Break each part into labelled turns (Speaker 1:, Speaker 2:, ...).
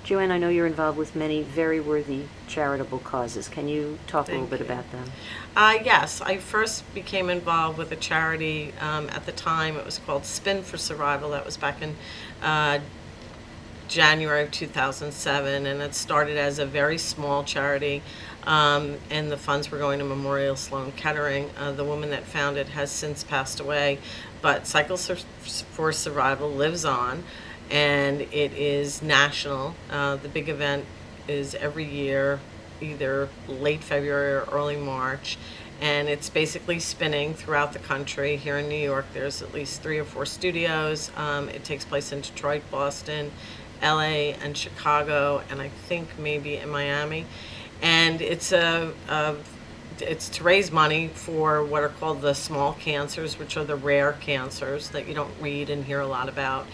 Speaker 1: Joanne, I know you're involved with many very worthy charitable causes. Can you talk a little
Speaker 2: Thank
Speaker 1: bit
Speaker 2: you.
Speaker 1: about them?
Speaker 2: Yes, I first became involved with a charity. At the time, it was called Spin for Survival. That was back in uh, January of 2007, and it started as a very small charity, and the funds were going to Memorial Sloan Kettering. The woman that founded has since passed away, but for Survival lives on, and it is national. The big event is every year, either late February or early March, and it's basically spinning throughout the country. Here in New York, there's at least 3 or 4 studios. It takes place in Detroit, Boston, LA, and Chicago, and I think maybe in Miami. And it's to raise money for what are called the small cancers, which are the rare cancers that you don't read and hear a lot about.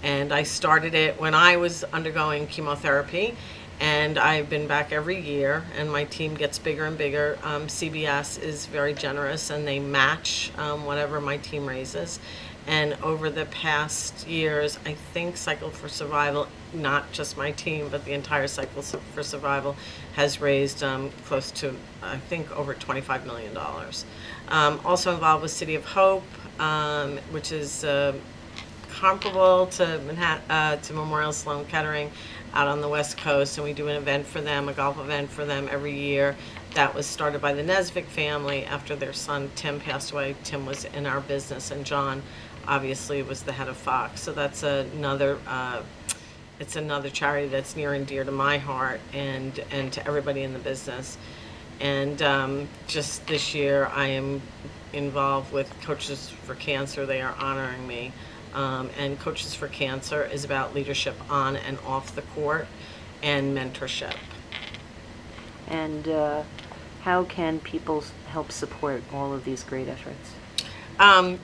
Speaker 2: And I started it when I was undergoing chemotherapy, and I've been back every year, and my team gets bigger and bigger. CBS is very generous, and they match whatever my team raises. And over the past years, I think Cycle for Survival, not just my team, but the entire Cycle for Survival, has raised close to, I think, over $25 million. Also involved with City of Hope, which is comparable to to Memorial Sloan Kettering out on the West Coast, and we do an event for them, a golf event for them every year. That was started by the Nesvik family after their son Tim passed away. Tim was in our business, and John obviously was the head of Fox. So that's another. It's another charity that's near and dear to my heart and to everybody in the business. And just this year, I am involved with Coaches for Cancer. They are honoring me. And Coaches for Cancer is about leadership on and off the court and mentorship.
Speaker 1: And how can people help support all of these great efforts?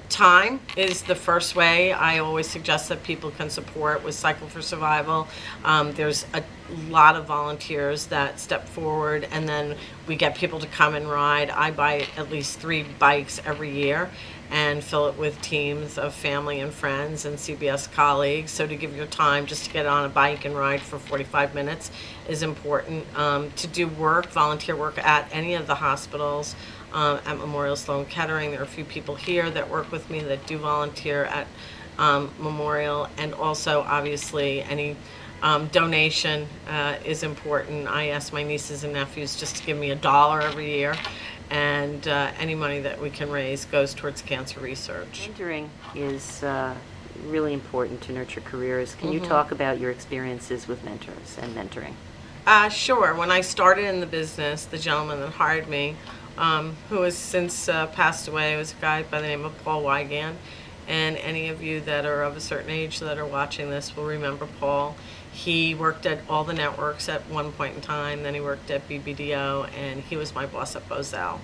Speaker 2: Time is the first way I always suggest that people can support with Cycle for Survival. There's a lot of volunteers that step forward, and then we get people to come and ride. I buy at least 3 bikes every year and fill it with teams of family and friends and CBS colleagues. So to give your time just to get on a bike and ride for 45 minutes is important. To do volunteer work at any of the hospitals, at Memorial Sloan Kettering. There are a few people here that work with me that do volunteer at Memorial, and also obviously any donation is important. I ask my nieces and nephews just to give me $1 every year, and any money that we can raise goes towards cancer research.
Speaker 1: Mentoring is really important to nurture careers. Can you talk about your experiences with mentors and mentoring?
Speaker 2: Sure. When I started in the business, the gentleman that hired me, who has since passed away, was a guy by the name of Paul Wigan. And any of you that are of a certain age that are watching this will remember Paul. He worked at all the networks at one point in time, then he worked at BBDO, and he was my boss at Bozell.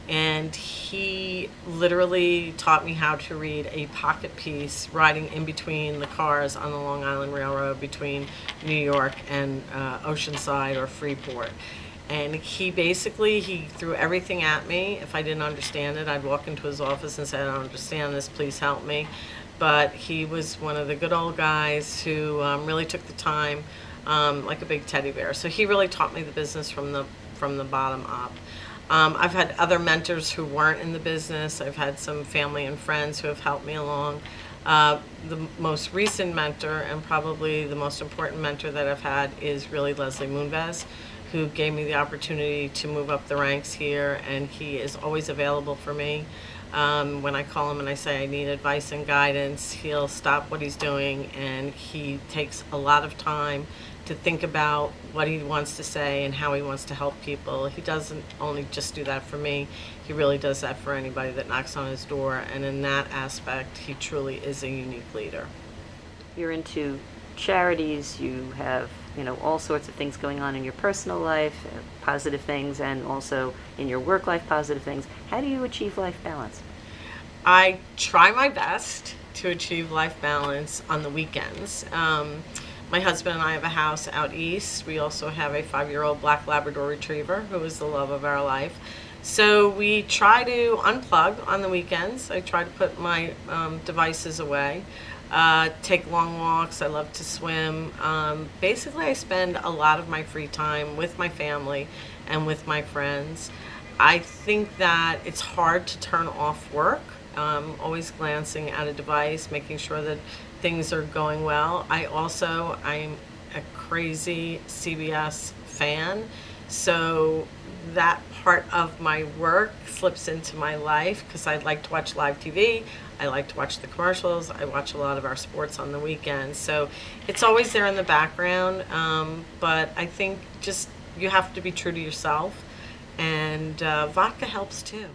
Speaker 2: And he literally taught me how to read a pocket piece riding in between the cars on the Long Island Railroad between New York and Oceanside or Freeport. And he threw everything at me. If I didn't understand it, I'd walk into his office and say, I don't understand this, please help me. But he was one of the good old guys who really took the time, like a big teddy bear. So he really taught me the business from the bottom up. I've had other mentors who weren't in the business. I've had some family and friends who have helped me along. The most recent mentor, and probably the most important mentor that I've had, is really Leslie Moonves, who gave me the opportunity to move up the ranks here, and he is always available for me. When I call him and I say I need advice and guidance, he'll stop what he's doing, and he takes a lot of time to think about what he wants to say and how he wants to help people. He doesn't only just do that for me, he really does that for anybody that knocks on his door, and in that aspect, he truly is a unique leader.
Speaker 1: You're into charities, you have all sorts of things going on in your personal life, positive things, and also in your work life, positive things. How do you achieve life balance?
Speaker 2: I try my best to achieve life balance on the weekends. My husband and I have a house out east. We also have a 5-year-old black Labrador retriever who is the love of our life. So we try to unplug on the weekends. I try to put my devices away. take long walks. I love to swim. Basically, I spend a lot of my free time with my family and with my friends. I think that it's hard to turn off work. Always glancing at a device, making sure that things are going well. I'm a crazy CBS fan, so that part of my work slips into my life because I like to watch live TV. I like to watch the commercials. I watch a lot of our sports on the weekends. So it's always there in the background. But I think just you have to be true to yourself. And vodka helps too.